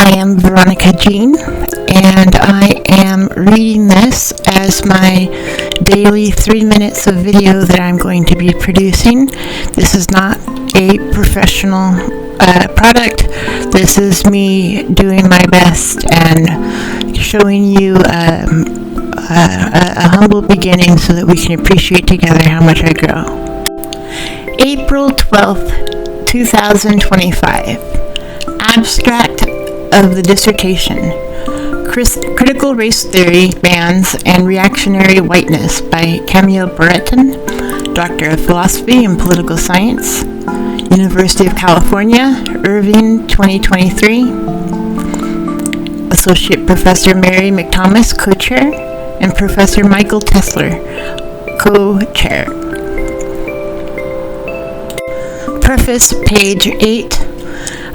I am Veronica Jean, and I am reading this as my daily 3 minutes of video that I'm going to be producing. This is not a professional product. This is me doing my best and showing you a humble beginning so that we can appreciate together how much I grow. April 12th, 2025. Abstract of the dissertation: Critical Race Theory Bans and Reactionary Whiteness by Camille Brereton, Doctor of Philosophy and Political Science, University of California, Irvine, 2023. Associate Professor Mary McThomas, co-chair, and Professor Michael Tesler, co-chair. Preface, page 8.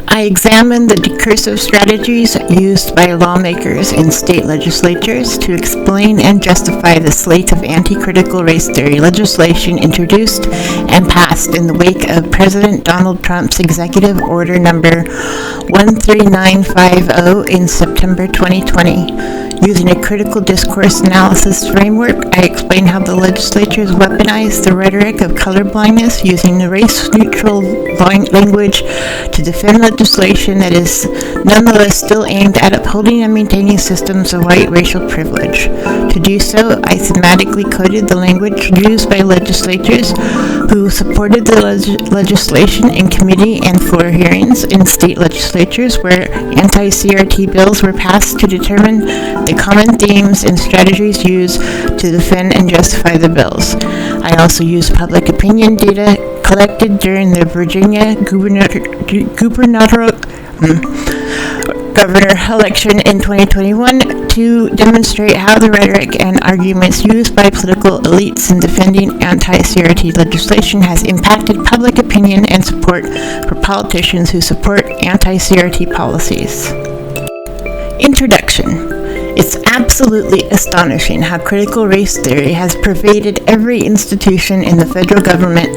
I examine the discursive strategies used by lawmakers in state legislatures to explain and justify the slate of anti-critical race theory legislation introduced and passed in the wake of President Donald Trump's Executive Order number 13950 in September 2020. Using a critical discourse analysis framework, I explain how the legislatures weaponized the rhetoric of colorblindness using the race-neutral language to defend legislation that is nonetheless still aimed at upholding and maintaining systems of white racial privilege. To do so, I thematically coded the language used by legislators who supported the legislation in committee and floor hearings in state legislatures where anti-CRT bills were passed to determine the common themes and strategies used to defend and justify the bills. I also used public opinion data collected during the Virginia governor election in 2021 to demonstrate how the rhetoric and arguments used by political elites in defending anti-CRT legislation has impacted public opinion and support for politicians who support anti-CRT policies. Introduction. It's absolutely astonishing how critical race theory has pervaded every institution in the federal government,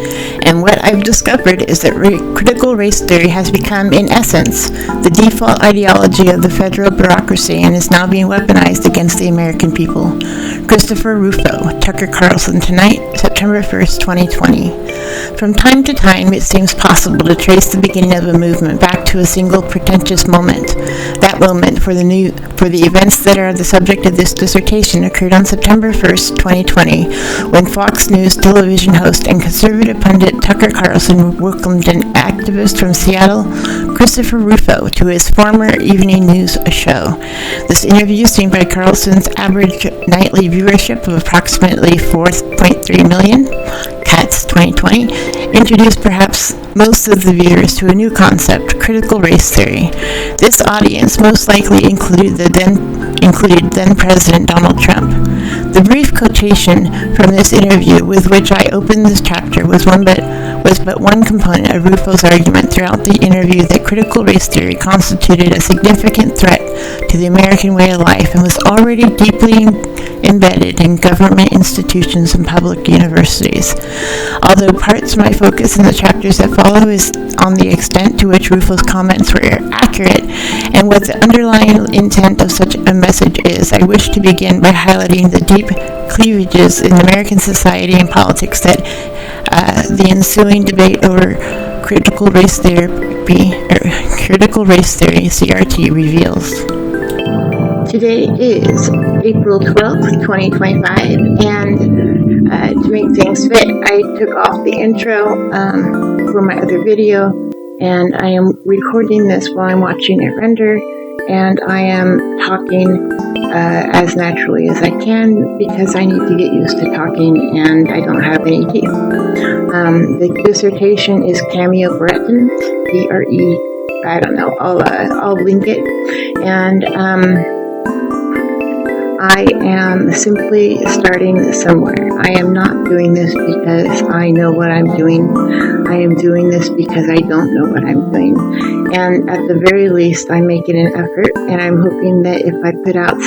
and what I've discovered is that critical race theory has become, in essence, the default ideology of the federal bureaucracy and is now being weaponized against the American people. Christopher Rufo, Tucker Carlson Tonight, September 1st, 2020. From time to time, it seems possible to trace the beginning of a movement back to a single pretentious moment. That moment for the events that are the subject of this dissertation occurred on September 1st, 2020, when Fox News television host and conservative pundit Tucker Carlson welcomed an activist from Seattle, Christopher Rufo, to his former evening news show. This interview, seen by Carlson's average nightly viewership of approximately 4.3 million, Cats 2020, introduced perhaps most of the viewers to a new concept, critical race theory. This audience most likely included then President Donald Trump. The brief quotation from this interview with which I opened this chapter was but one component of Rufo's argument throughout the interview that critical race theory constituted a significant threat to the American way of life and was already deeply embedded in government institutions and public universities. Although parts of my focus in the chapters that follow is on the extent to which Rufo's comments were accurate and what the underlying intent of such a message is, I wish to begin by highlighting the deep cleavages in American society and politics that the ensuing debate over critical race theory, CRT, reveals. Today is April 12th, 2025, and to make things fit, I took off the intro for my other video, and I am recording this while I'm watching it render, and I am talking as naturally as I can because I need to get used to talking and I don't have any teeth. The dissertation is Camille Brereton, B-R-E, I don't know, I'll link it, and I am simply starting somewhere. I am not doing this because I know what I'm doing. I am doing this because I don't know what I'm doing. And at the very least, I'm making an effort, and I'm hoping that if I put out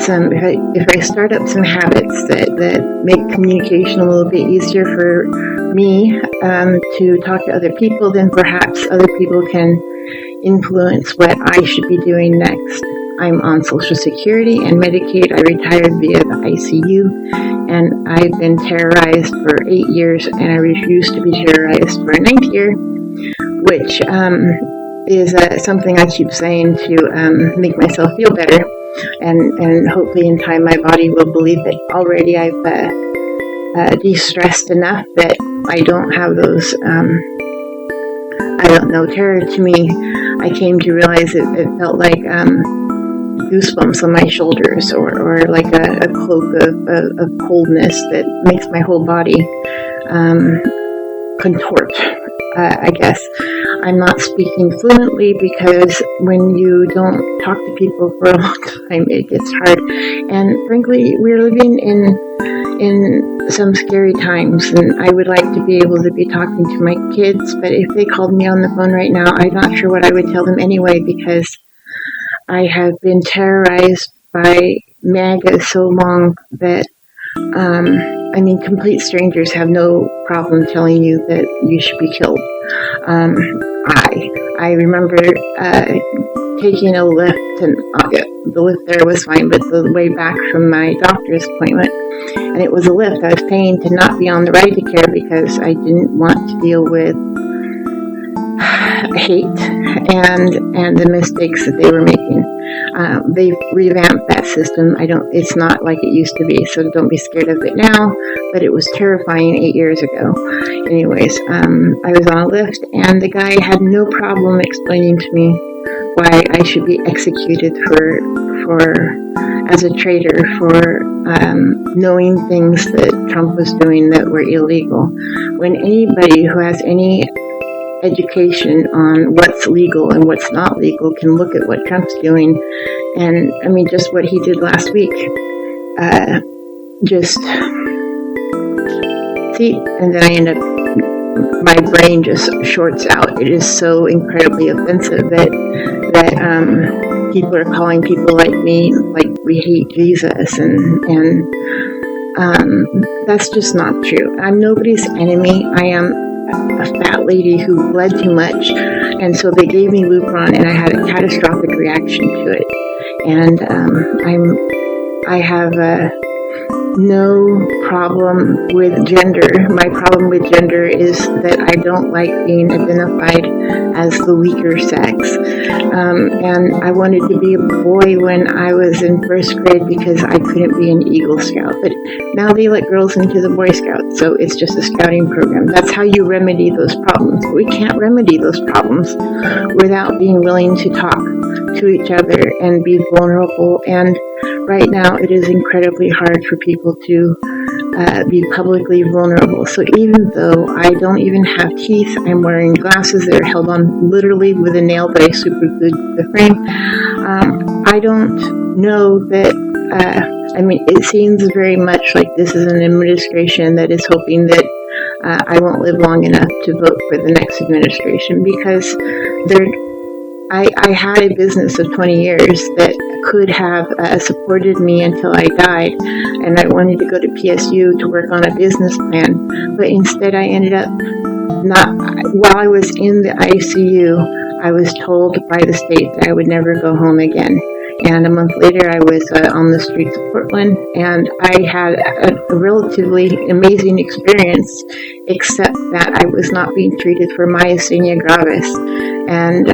if I start up some habits that make communication a little bit easier for me to talk to other people, then perhaps other people can influence what I should be doing next. I'm on Social Security and Medicaid. I retired via the ICU, and I've been terrorized for 8 years, and I refuse to be terrorized for a 9th year, which is something I keep saying to make myself feel better, and hopefully in time my body will believe it. Already I've de-stressed enough that I don't have those, terror to me. I came to realize it felt like goosebumps on my shoulders, or like a cloak of coldness that makes my whole body contort, I guess. I'm not speaking fluently because when you don't talk to people for a long time, it gets hard. And frankly, we're living in some scary times, and I would like to be able to be talking to my kids, but if they called me on the phone right now, I'm not sure what I would tell them anyway, because I have been terrorized by MAGA so long that, complete strangers have no problem telling you that you should be killed. I remember taking a lift, and the lift there was fine, but the way back from my doctor's appointment, and it was a lift, I was paying to not be on the ride to care because I didn't want to deal with hate and the mistakes that they were making. They've revamped that system. It's not like it used to be, so don't be scared of it now, but it was terrifying 8 years ago. Anyways, I was on a lift, and the guy had no problem explaining to me why I should be executed as a traitor for knowing things that Trump was doing that were illegal. When anybody who has any education on what's legal and what's not legal can look at what Trump's doing, and just what he did last week, and then I end up, my brain just shorts out. It is so incredibly offensive that people are calling people like me, like, we hate Jesus, and that's just not true. I'm nobody's enemy. I am a fat lady who bled too much, and so they gave me Lupron, and I had a catastrophic reaction to it. And I have no problem with gender. My problem with gender is that I don't like being identified as the weaker sex. And I wanted to be a boy when I was in first grade because I couldn't be an Eagle Scout. But now they let girls into the Boy Scouts, so it's just a scouting program. That's how you remedy those problems. We can't remedy those problems without being willing to talk to each other and be vulnerable. And right now it is incredibly hard for people to be publicly vulnerable. So even though I don't even have teeth, I'm wearing glasses that are held on literally with a nail that I super glued to the frame. I don't know that, it seems very much like this is an administration that is hoping that I won't live long enough to vote for the next administration, because I had a business of 20 years that could have supported me until I died, and I wanted to go to PSU to work on a business plan, but instead I ended up while I was in the ICU, I was told by the state that I would never go home again. And a month later, I was on the streets of Portland, and I had a relatively amazing experience, except that I was not being treated for myasthenia gravis. And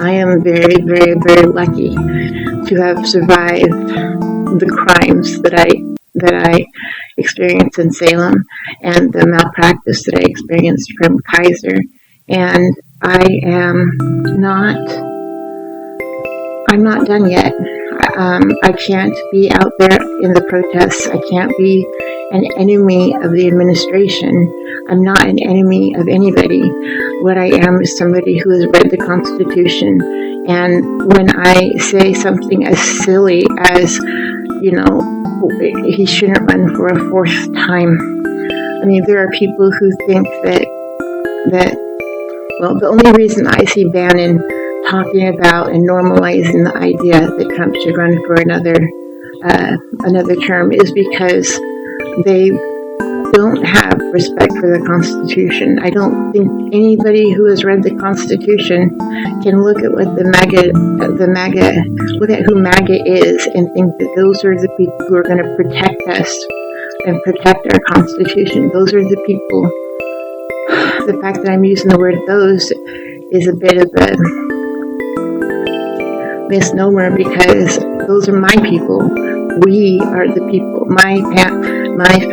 I am very, very, very lucky to have survived the crimes that I experienced in Salem and the malpractice that I experienced from Kaiser. And I'm not done yet. I can't be out there in the protests. I can't be an enemy of the administration. I'm not an enemy of anybody. What I am is somebody who has read the Constitution. And when I say something as silly as, he shouldn't run for a fourth time. There are people who think that the only reason I see Bannon talking about and normalizing the idea that Trump should run for another term is because they don't have respect for the Constitution. I don't think anybody who has read the Constitution can look at what look at who MAGA is and think that those are the people who are going to protect us and protect our Constitution. Those are the people. The fact that I'm using the word "those" is a bit of a misnomer, because those are my people. We are the people, my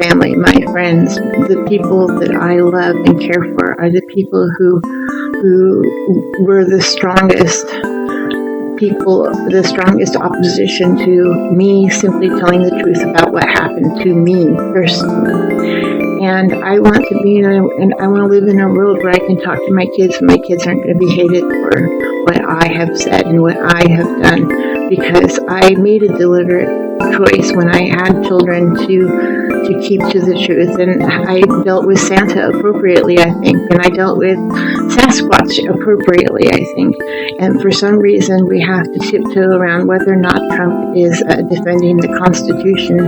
family, my friends, the people that I love and care for are the people who were the strongest people, the strongest opposition to me simply telling the truth about what happened to me personally. And I want to be I want to live in a world where I can talk to my kids, and my kids aren't going to be hated for what I have said and what I have done, because I made a deliberate choice when I had children to keep to the truth. And I dealt with Santa appropriately, I think, and I dealt with Sasquatch appropriately, I think. And for some reason, we have to tiptoe around whether or not Trump is defending the Constitution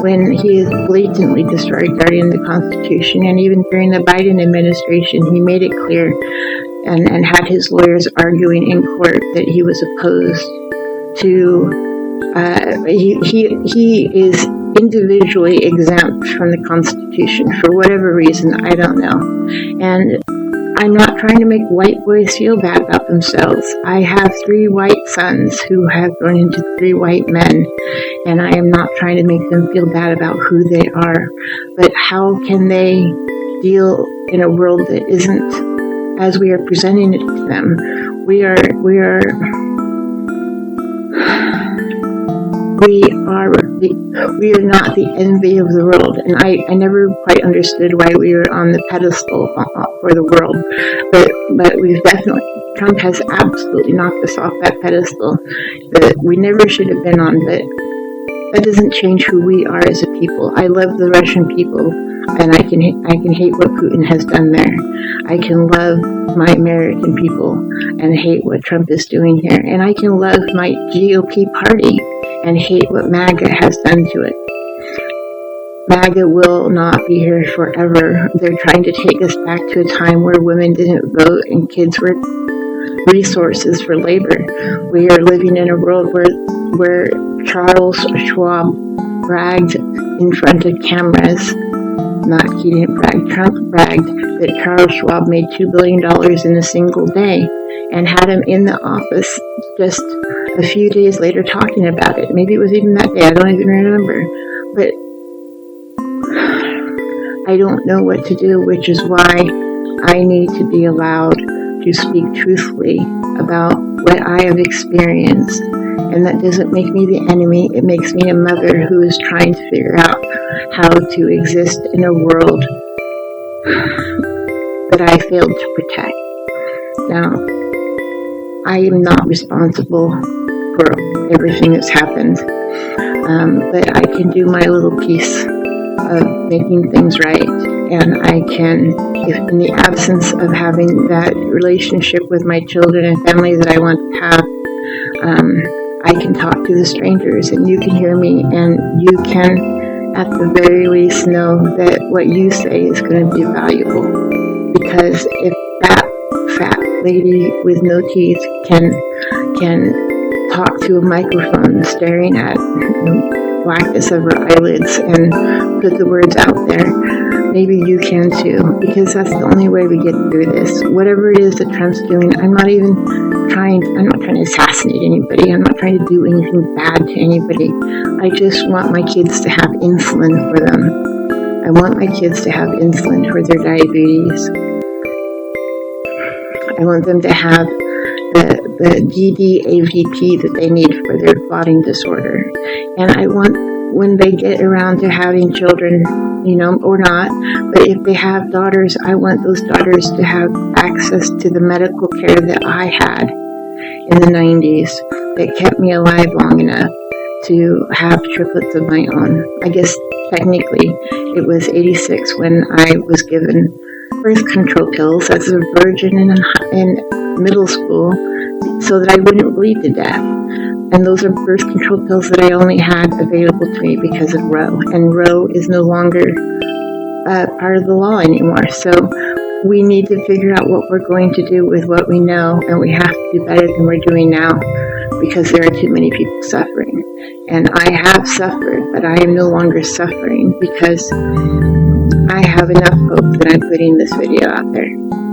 when he is blatantly disregarding the Constitution. And even during the Biden administration, he made it clear and had his lawyers arguing in court that he was opposed to. He is individually exempt from the Constitution for whatever reason, I don't know. And I'm not trying to make white boys feel bad about themselves. I have 3 white sons who have grown into 3 white men, and I am not trying to make them feel bad about who they are. But how can they deal in a world that isn't as we are presenting it to them? We are not the envy of the world, and I never quite understood why we were on the pedestal for the world, but we've definitely, Trump has absolutely knocked us off that pedestal that we never should have been on, but that doesn't change who we are as a people. I love the Russian people, and I can hate what Putin has done there. I can love my American people and hate what Trump is doing here, and I can love my GOP party and hate what MAGA has done to it. MAGA will not be here forever. They're trying to take us back to a time where women didn't vote and kids were resources for labor. We are living in a world where Charles Schwab bragged in front of cameras. He didn't brag. Trump bragged that Charles Schwab made $2 billion in a single day, and had him in the office just a few days later talking about it. Maybe it was even that day, I don't even remember. But I don't know what to do, which is why I need to be allowed to speak truthfully about what I have experienced. And that doesn't make me the enemy. It makes me a mother who is trying to figure out how to exist in a world that I failed to protect. Now, I am not responsible for everything that's happened, but I can do my little piece of making things right, and I can, if in the absence of having that relationship with my children and family that I want to have, I can talk to the strangers, and you can hear me, and you can, at the very least, know that what you say is going to be valuable. Because if that fat lady with no teeth can talk to a microphone staring at the blackness of her eyelids and put the words out there, maybe you can too, because that's the only way we get through this. Whatever it is that Trump's doing, I'm not trying to assassinate anybody. I'm not trying to do anything bad to anybody. I just want my kids to have insulin for them. I want my kids to have insulin for their diabetes. I want them to have the DDAVP that they need for their clotting disorder. And I want, when they get around to having children, or not, but if they have daughters, I want those daughters to have access to the medical care that I had in the 90s that kept me alive long enough to have triplets of my own. I guess technically it was 86 when I was given birth control pills as a virgin in middle school so that I wouldn't bleed to death. And those are birth control pills that I only had available to me because of Roe. And Roe is no longer part of the law anymore. So we need to figure out what we're going to do with what we know, and we have to do better than we're doing now, because there are too many people suffering. And I have suffered, but I am no longer suffering because I have enough hope that I'm putting this video out there.